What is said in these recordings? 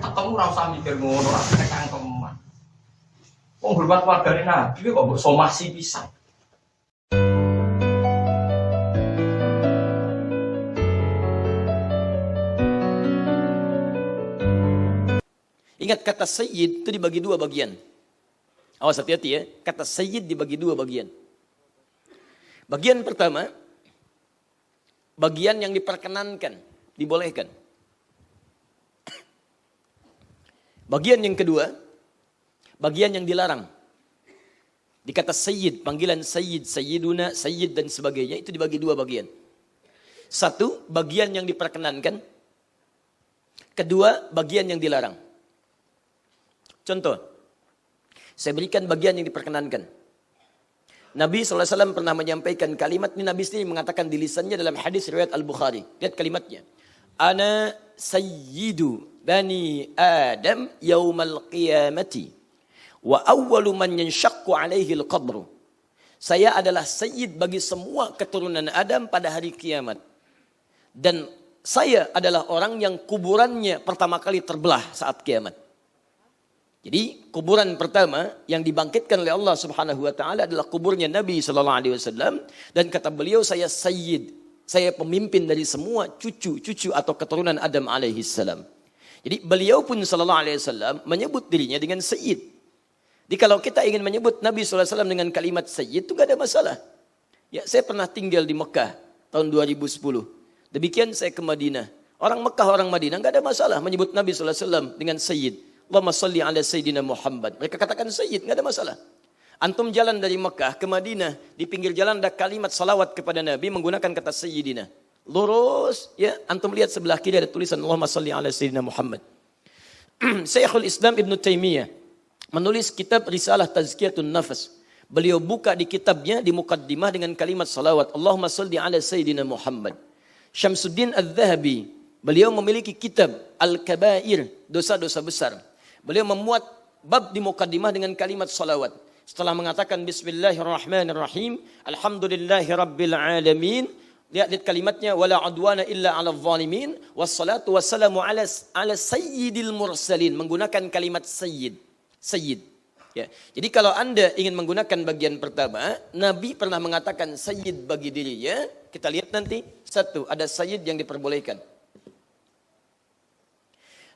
ketemu ora usah mikir ngono, ora kecangkeman. Wong hormat keluargane Nabi kok mbok somasi pisan. Ingat kata sayyid itu dibagi dua bagian. Awas hati-hati ya, kata sayyid dibagi dua bagian. Bagian pertama, bagian yang diperkenankan, dibolehkan. Bagian yang kedua, bagian yang dilarang. Di kata sayyid, panggilan sayyid, sayyiduna, sayyid dan sebagainya, itu dibagi dua bagian. Satu, bagian yang diperkenankan. Kedua, bagian yang dilarang. Contoh, saya berikan bagian yang diperkenankan. Nabi SAW pernah menyampaikan kalimat ini, Nabi sendiri mengatakan di lisannya dalam hadis riwayat Al-Bukhari. Lihat kalimatnya. Ana sayyidu bani Adam yaumal qiyamati wa awwalu man yanshaqqu alaihi al-qabru. Saya adalah sayyid bagi semua keturunan Adam pada hari kiamat. Dan saya adalah orang yang kuburannya pertama kali terbelah saat kiamat. Jadi kuburan pertama yang dibangkitkan oleh Allah Subhanahu wa taala adalah kuburnya Nabi sallallahu alaihi wasallam, dan kata beliau, saya sayyid, saya pemimpin dari semua cucu-cucu atau keturunan Adam alaihi salam. Jadi beliau pun sallallahu alaihi wasallam menyebut dirinya dengan sayyid. Jadi kalau kita ingin menyebut Nabi sallallahu alaihi wasallam dengan kalimat sayyid itu enggak ada masalah. Ya, saya pernah tinggal di Mekah tahun 2010. Demikian saya ke Madinah. Orang Mekah, orang Madinah enggak ada masalah menyebut Nabi sallallahu alaihi wasallam dengan sayyid. Allahumma salli ala Sayyidina Muhammad. Mereka katakan sayyid, enggak ada masalah. Antum jalan dari Mekah ke Madinah, di pinggir jalan ada kalimat salawat kepada Nabi menggunakan kata sayyidina. Lurus, ya, antum lihat sebelah kiri ada tulisan Allahumma salli ala Sayyidina Muhammad. Syekhul Islam Ibn Taimiyah menulis kitab Risalah Tazkiyatun Nafas. Beliau buka di kitabnya di mukaddimah dengan kalimat salawat Allahumma salli ala Sayyidina Muhammad. Syamsuddin Al-Dhahabi, beliau memiliki kitab Al-Kabair, dosa-dosa besar. Beliau memuat bab di mukaddimah dengan kalimat salawat. Setelah mengatakan bismillahirrahmanirrahim, alhamdulillahi rabbil alamin, lihat kalimatnya wala udwana illa 'alal zalimin, wassalatu wassalamu ala sayyidil mursalin, menggunakan kalimat sayyid. Sayyid. Ya. Jadi kalau Anda ingin menggunakan bagian pertama, Nabi pernah mengatakan sayyid bagi dirinya. Kita lihat nanti, satu, ada sayyid yang diperbolehkan.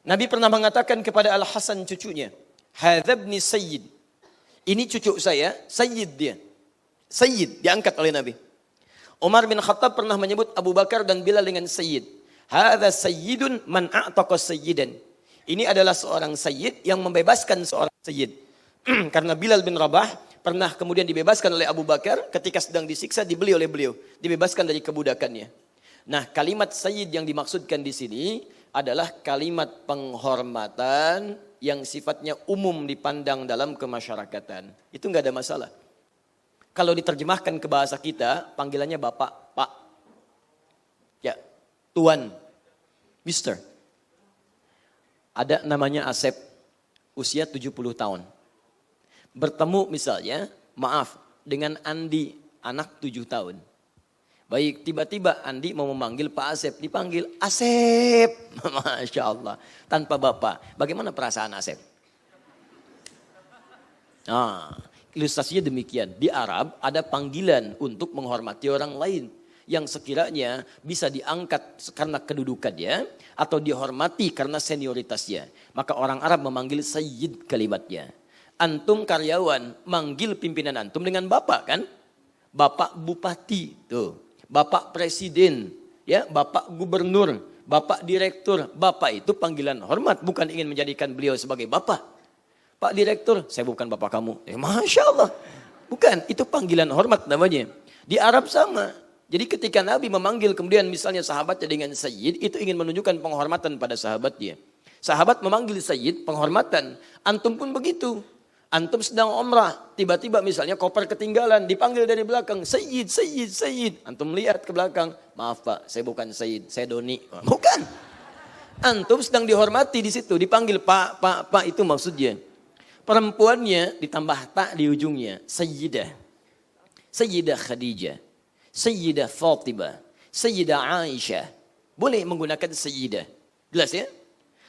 Nabi pernah mengatakan kepada Al-Hasan cucunya, hadza ibni sayyid. Ini cucu saya, sayyid dia. Sayyid diangkat oleh Nabi. Umar bin Khattab pernah menyebut Abu Bakar dan Bilal dengan sayyid. Hadza sayyidun man a'taqa sayyidan. Ini adalah seorang sayyid yang membebaskan seorang sayyid. Karena Bilal bin Rabah pernah kemudian dibebaskan oleh Abu Bakar ketika sedang disiksa, dibeli oleh beliau, dibebaskan dari kebudakannya. Nah, kalimat sayyid yang dimaksudkan di sini adalah kalimat penghormatan yang sifatnya umum dipandang dalam kemasyarakatan. Itu enggak ada masalah. Kalau diterjemahkan ke bahasa kita, panggilannya bapak, pak. Ya, tuan, mister. Ada namanya Asep, usia 70 tahun. Bertemu misalnya, maaf, dengan Andi, anak 7 tahun. Baik, tiba-tiba Andi mau memanggil Pak Asep, dipanggil Asep. Masya Allah, tanpa bapak. Bagaimana perasaan Asep? Nah, ilustrasinya demikian. Di Arab ada panggilan untuk menghormati orang lain yang sekiranya bisa diangkat karena kedudukannya atau dihormati karena senioritasnya. Maka orang Arab memanggil sayyid kalimatnya. Antum karyawan manggil pimpinan antum dengan bapak kan? Bapak bupati tuh. Bapak presiden, ya, bapak gubernur, bapak direktur. Bapak itu panggilan hormat, bukan ingin menjadikan beliau sebagai bapak. Pak direktur, saya bukan bapak kamu. Masya Allah. Bukan, itu panggilan hormat namanya. Di Arab sama. Jadi ketika Nabi memanggil kemudian misalnya sahabatnya dengan sayyid, itu ingin menunjukkan penghormatan pada sahabatnya. Sahabat memanggil sayyid, penghormatan. Antum pun begitu. Antum sedang umrah, tiba-tiba misalnya koper ketinggalan, dipanggil dari belakang, sayyid, sayyid, sayyid. Antum lihat ke belakang, maaf pak, saya bukan sayyid, saya doni. Bukan. Antum sedang dihormati di situ, dipanggil pak, pak, pak, itu maksudnya. Perempuannya ditambah tak di ujungnya, sayyidah. Sayyidah Khadijah, Sayyidah Fatimah, Sayyidah Aisyah. Boleh menggunakan sayyidah. Jelas ya?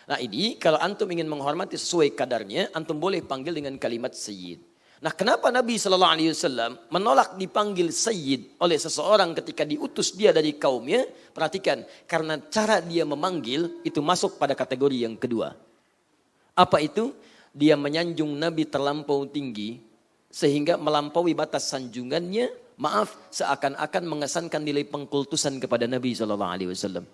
Nah ini kalau antum ingin menghormati sesuai kadarnya, antum boleh panggil dengan kalimat sayyid. Nah kenapa Nabi SAW menolak dipanggil sayyid oleh seseorang ketika diutus dia dari kaumnya? Perhatikan, karena cara dia memanggil itu masuk pada kategori yang kedua. Apa itu? Dia menyanjung Nabi terlampau tinggi sehingga melampaui batas sanjungannya, seakan-akan mengesankan nilai pengkultusan kepada Nabi SAW.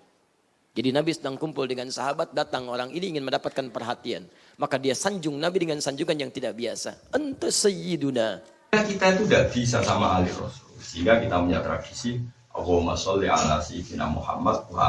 Jadi Nabi sedang kumpul dengan sahabat, datang orang ini ingin mendapatkan perhatian. Maka dia sanjung Nabi dengan sanjungan yang tidak biasa. Anta sayyiduna. Kita itu tidak bisa sama ahli Rasul. Sehingga kita punya tradisi Allahumma sholli ala sayyidina Muhammad wa